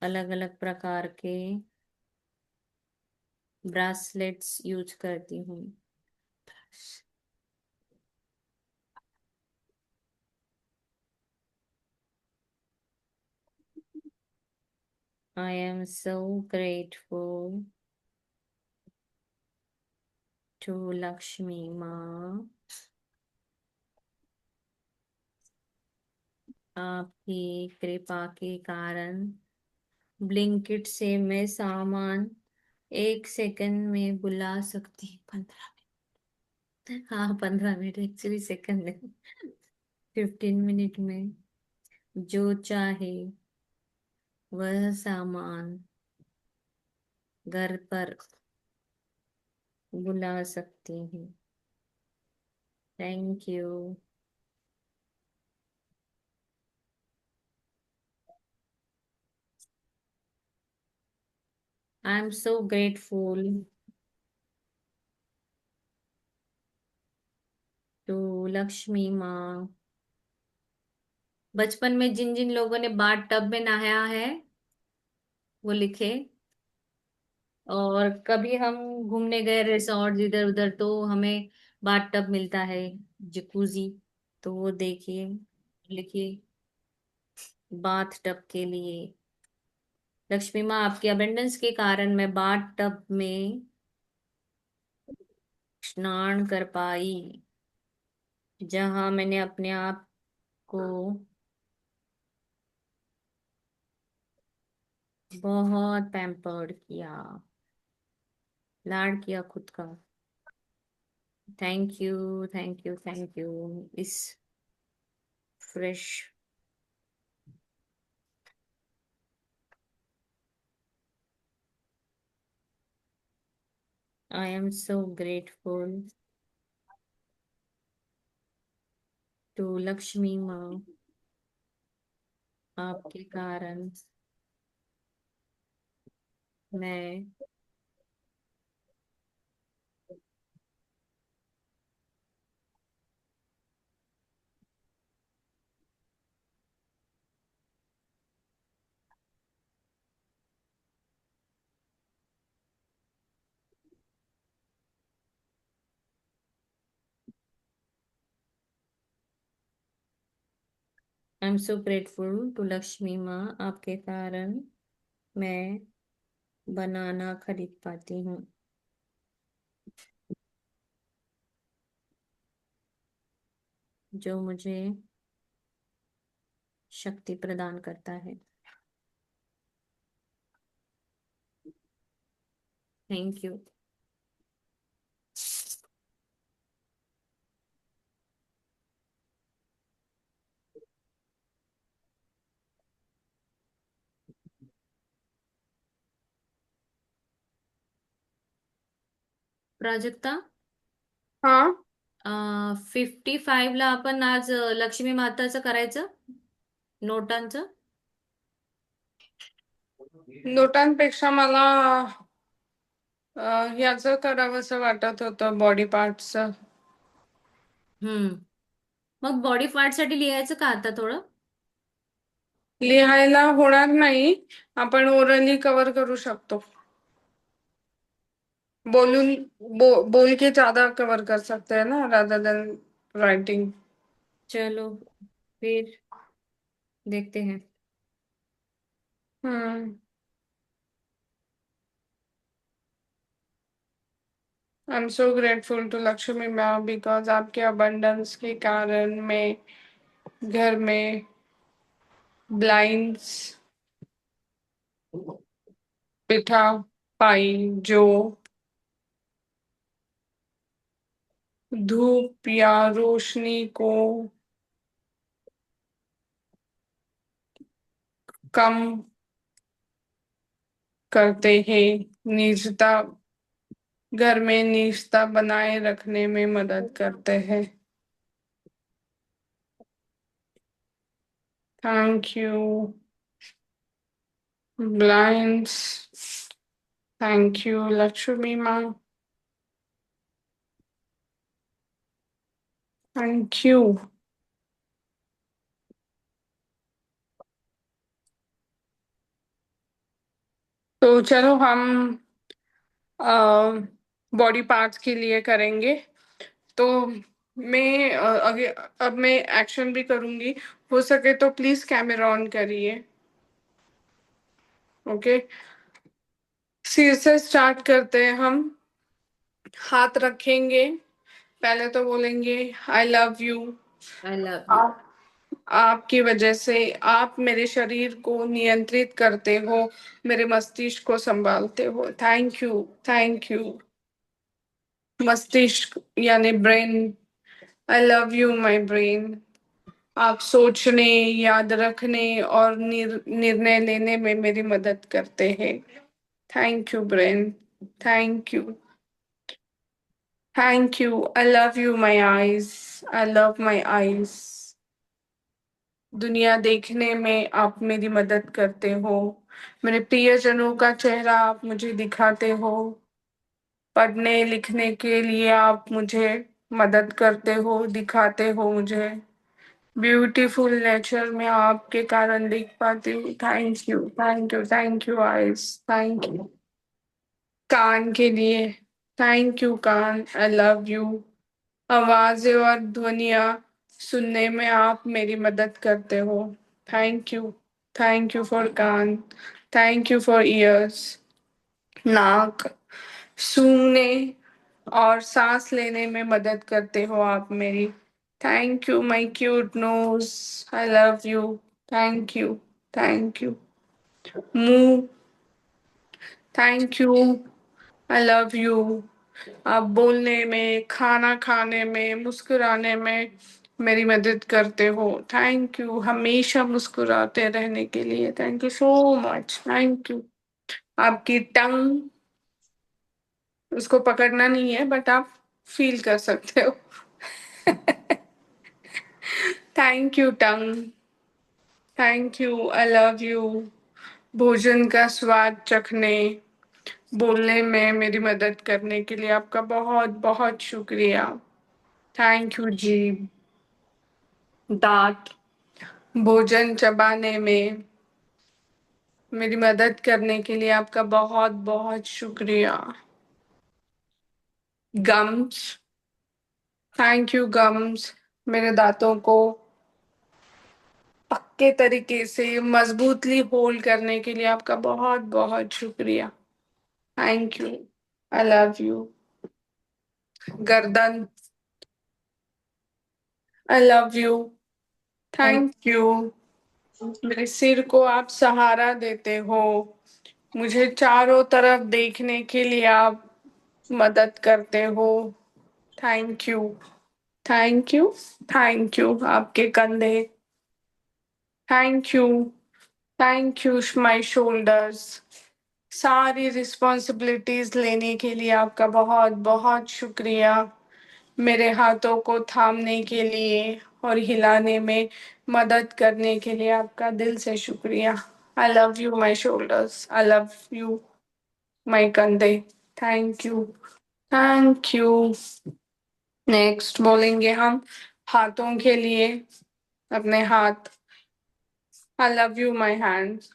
अलग अलग प्रकार के ब्रासलेट्स यूज करती हूँ। I am so grateful to Lakshmi माँ, आपकी कृपा के कारण ब्लिंकिट से मैं सामान 1 सेकंड में बुला सकती हूँ। 15 मिनट, हाँ 15 मिनट, एक्चुअली सेकंड नहीं, 15 मिनट में जो चाहे वह सामान घर पर बुला सकती हूँ। Thank you. I am so grateful to Lakshmi माँ। बचपन में जिन जिन लोगों ने बाथ टब में नहाया है वो लिखे। और कभी हम घूमने गए रिसोर्ट इधर उधर तो हमें बाथ टब मिलता है, जकूजी, तो वो देखिए, लिखिए बाथ टब के लिए। लक्ष्मी माँ आपकी अबेंडेंस के कारण मैं बाथ टब में स्नान कर पाई, जहां मैंने अपने आप को बहुत पैम्पर्ड किया, लाड किया खुद का। Thank you, thank you, thank you. इस fresh I am so grateful to Lakshmi माँ, आपके कारण मैं I am so grateful to Lakshmi माँ, आपके कारण मैं बनाना खरीद पाती हूँ, जो मुझे शक्ति प्रदान करता है। Thank you. प्राजक्ता, हाँ, 55ला आपण आज लक्ष्मी माताचं करायचं, नोटांचं. नोटांपेक्षा मला ह्याचं करावंसं वाटत होतं, बॉडी पार्टचं. हम्म. मग बॉडी पार्ट साठी लिहायचं का आता थोडं? लिहायला होणार नाही, आपण ओरली कव्हर करू शकतो. बोलून बोल के ज्यादा कवर कर सकते हैं ना, रादर देन राइटिंग. चलो फिर देखते हैं. Hmm. I am so grateful to Lakshmi ma'am because आपके अबंडेंस के कारण मैं घर में ब्लाइंड्स बिठा पाई, जो धूप या रोशनी को कम करते हैं, निजता घर में निजता बनाए रखने में मदद करते हैं. Thank you blinds. Thank you Lakshmi माँ. Thank you. तो चलो हम बॉडी पार्ट्स के लिए करेंगे. तो मैं आगे अब मैं एक्शन भी करूंगी. हो सके तो प्लीज कैमरा ऑन करिए. ओके, सिर से स्टार्ट करते हैं हम. हाथ रखेंगे, पहले तो बोलेंगे आई love you. I love you. आप आपकी वजह से आप मेरे शरीर को नियंत्रित करते हो, मेरे मस्तिष्क को संभालते हो. Thank you. थैंक यू मस्तिष्क यानी brain. I love you my brain. आप सोचने, याद रखने और निर्णय लेने में मेरी मदद करते हैं। Thank you brain. Thank you. Thank you. I love you my eyes. I love my eyes. दुनिया देखने में आप मेरी मदद करते हो। मेरे प्रियजनों का चेहरा आप मुझे दिखाते हो। पढ़ने लिखने के लिए आप मुझे मदद करते हो, दिखाते हो मुझे। ब्यूटीफुल नेचर में आपके कारण दिख पाती हूँ। Thank you, thank you, thank you eyes. Thank you कान के लिए। थैंक यू कान, आई लव यू। आवाजें और ध्वनियाँ सुनने में आप मेरी मदद करते हो। Thank you. Thank you for कान। Thank you for ears. नाक सूंघने और सांस लेने में मदद करते हो आप मेरी। Thank you my cute nose. I love you. Thank you. Thank you. मुंह। Thank you. I love you. आप बोलने में, खाना खाने में, मुस्कुराने में मेरी मदद करते हो। थैंक यू हमेशा मुस्कुराते रहने के लिए। Thank you so much. Thank you. आपकी टंग, उसको पकड़ना नहीं है बट आप फील कर सकते हो। Thank you tongue. Thank you. I love you. भोजन का स्वाद चखने, बोलने में मेरी मदद करने के लिए आपका बहुत बहुत शुक्रिया। थैंक यू जीभ। दांत भोजन चबाने में मेरी मदद करने के लिए आपका बहुत बहुत शुक्रिया। गम्स। Thank you gums. मेरे दांतों को पक्के तरीके से मजबूतली होल्ड करने के लिए आपका बहुत बहुत शुक्रिया। Thank you. I love you. गर्दन। I love you. Thank you. मेरे सिर को आप सहारा देते हो। मुझे चारों तरफ देखने के लिए आप मदद करते हो। Thank you. Thank you. Thank you आपके कंधे। Thank you. Thank you my shoulders. सारी रिस्पॉन्सिबिलिटीज लेने के लिए आपका बहुत बहुत शुक्रिया। मेरे हाथों को थामने के लिए और हिलाने में मदद करने के लिए आपका दिल से शुक्रिया। I love you my shoulders. I love you my कंधे। Thank you. Thank you. Next बोलेंगे हम हाथों के लिए। अपने हाथ। I love you my hands.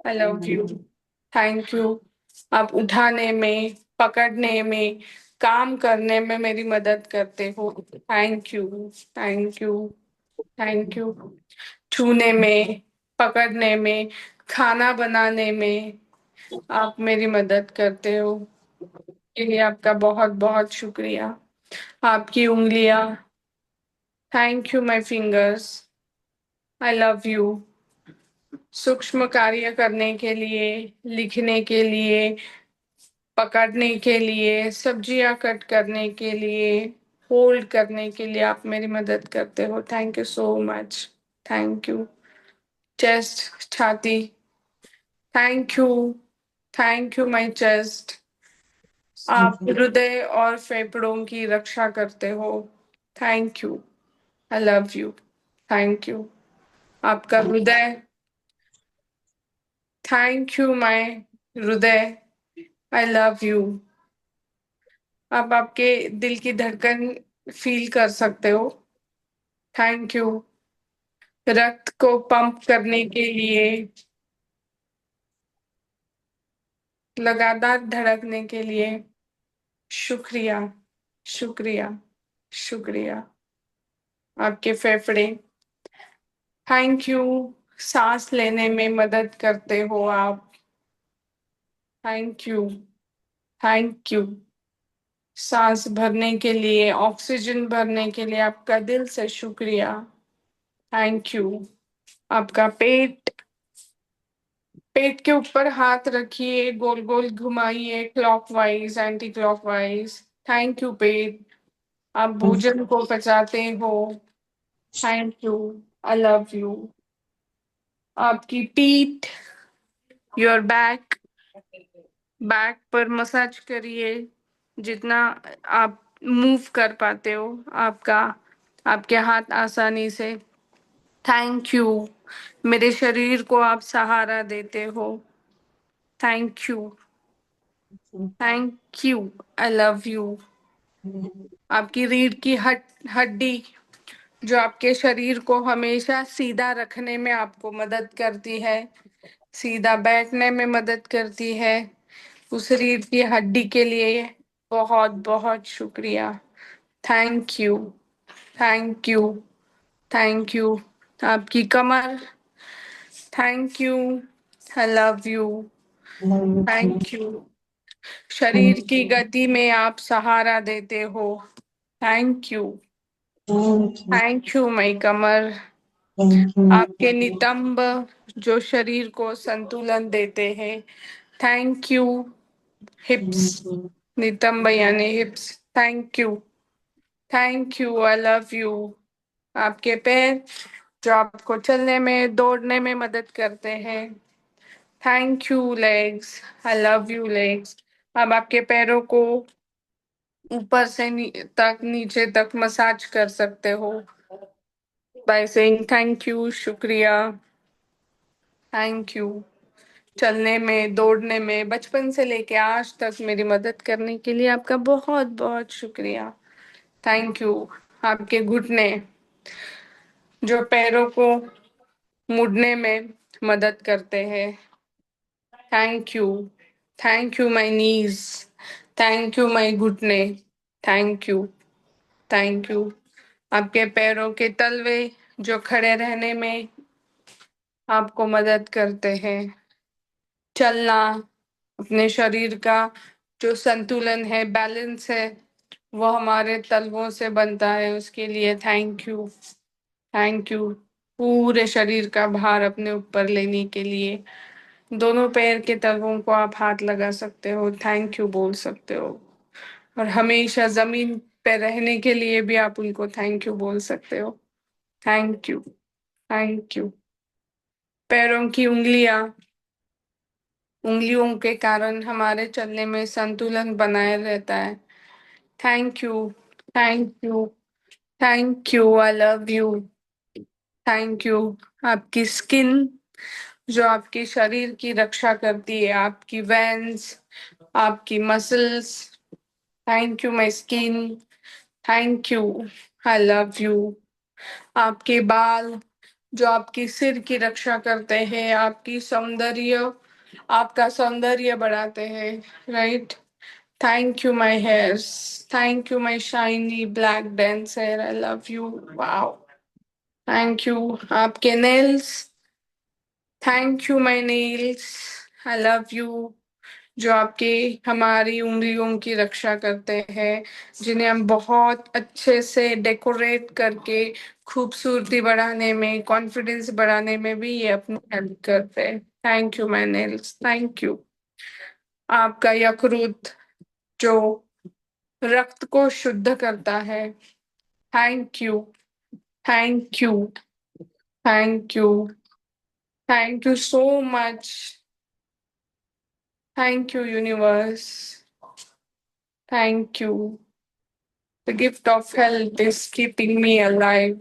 I love you. Thank you. आप उठाने में, पकड़ने में, काम करने में मेरी मदद करते हो। Thank you. Thank you. Thank you. छूने में, पकड़ने में, खाना बनाने में आप मेरी मदद करते हो। इसके लिए आपका बहुत बहुत शुक्रिया। आपकी उंगलियां। Thank you my fingers. I love you. सूक्ष्म कार्य करने के लिए, लिखने के लिए, पकड़ने के लिए, सब्जियां कट करने के लिए, होल्ड करने के लिए आप मेरी मदद करते हो। Thank you so much. Thank you. Chest, छाती। Thank you. Thank you my chest. आप हृदय और फेफड़ों की रक्षा करते हो। Thank you. I love you. Thank you. आपका हृदय। थैंक यू माय हृदय। I love you. आप आपके दिल की धड़कन फील कर सकते हो। Thank you. रक्त को पंप करने के लिए, लगातार धड़कने के लिए शुक्रिया। शुक्रिया। शुक्रिया। आपके फेफड़े। Thank you. सांस लेने में मदद करते हो आप। Thank you. Thank you. सांस भरने के लिए, ऑक्सीजन भरने के लिए आपका दिल से शुक्रिया। Thank you. आपका पेट। पेट के ऊपर हाथ रखिए, गोल गोल घुमाइए, clockwise, anticlockwise. Thank you पेट। आप भोजन को पचाते हो। Thank you. I love you. आपकी पीठ, योर बैक, बैक पर मसाज करिए जितना आप मूव कर पाते हो, आपका आपके हाथ आसानी से। Thank you. मेरे शरीर को आप सहारा देते हो। Thank you. Thank you. I love you. आपकी रीढ़ की हड्डी जो आपके शरीर को हमेशा सीधा रखने में आपको मदद करती है, सीधा बैठने में मदद करती है, उस रीढ़ की हड्डी के लिए बहुत बहुत शुक्रिया। Thank you. Thank you. Thank you. आपकी कमर, thank you. I love you. Thank you. शरीर की गति में आप सहारा देते हो। Thank you. Thank you my कमर। आपके नितंब जो शरीर को संतुलन देते हैं। Thank you. हिप्स, नितंब यानी हिप्स। Thank you. Thank you. I love you. आपके पैर जो आपको चलने में, दौड़ने में मदद करते हैं। Thank you legs. I love you legs. अब आपके पैरों को ऊपर से तक, नीचे तक मसाज कर सकते हो बाय सेइंग थैंक यू, शुक्रिया। Thank you. चलने में, दौड़ने में, बचपन से लेके आज तक मेरी मदद करने के लिए आपका बहुत बहुत शुक्रिया। Thank you. आपके घुटने जो पैरों को मुड़ने में मदद करते हैं। Thank you. Thank you my knees. Thank you my घुटने। Thank you. Thank you. आपके पैरों के तलवे जो खड़े रहने में आपको मदद करते हैं। चलना, अपने शरीर का जो संतुलन है, बैलेंस है, वो हमारे तलवों से बनता है। उसके लिए थैंक यू। Thank you. पूरे शरीर का भार अपने ऊपर लेने के लिए दोनों पैर के तलवों को आप हाथ लगा सकते हो, थैंक यू बोल सकते हो। और हमेशा जमीन पे रहने के लिए भी आप उनको थैंक यू बोल सकते हो। Thank you. Thank you. पैरों की उंगलियां, उंगलियों के कारण हमारे चलने में संतुलन बनाए रहता है। Thank you. Thank you. Thank you. I love you. Thank you. आपकी स्किन जो आपके शरीर की रक्षा करती है, आपकी वेन्स, आपकी muscles. Thank you my skin. Thank you. I love you. आपके बाल जो आपकी सिर की रक्षा करते हैं, आपकी सौंदर्य, आपका सौंदर्य बढ़ाते हैं, right. Thank you my hairs. Thank you my shiny black dense hair. I love you. Wow. Thank you. आपके nails, thank you my nails. I love you. जो आपके हमारी उंगलियों की रक्षा करते हैं, जिन्हें हम बहुत अच्छे से डेकोरेट करके खूबसूरती बढ़ाने में, कॉन्फिडेंस बढ़ाने में भी ये अपनी हेल्प करते हैं। Thank you my nails. Thank you. आपका यकृत जो रक्त को शुद्ध करता है। Thank you. Thank you. Thank you. Thank you so much. Thank you universe. Thank you. The gift of health is keeping me alive.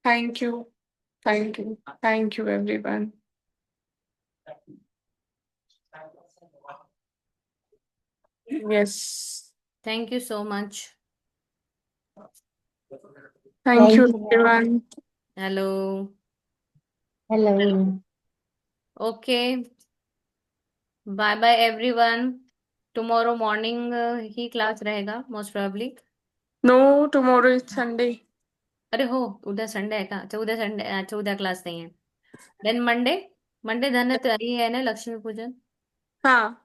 Thank you. Thank you. Thank you, everyone. Yes. Thank you so much. Thank you, Thank you. everyone. Hello. Hello. Okay. Bye bye everyone. Tomorrow morning he class रहेगा most probably. No, tomorrow is Sunday. अरे हो, उद्या Sunday आहे का? अच्छा उद्या Sunday, अच्छा उद्या क्लास नाही आहे. देन मंडे, मंडे धन्वंतरी है ना, लक्ष्मी पूजन. हाँ,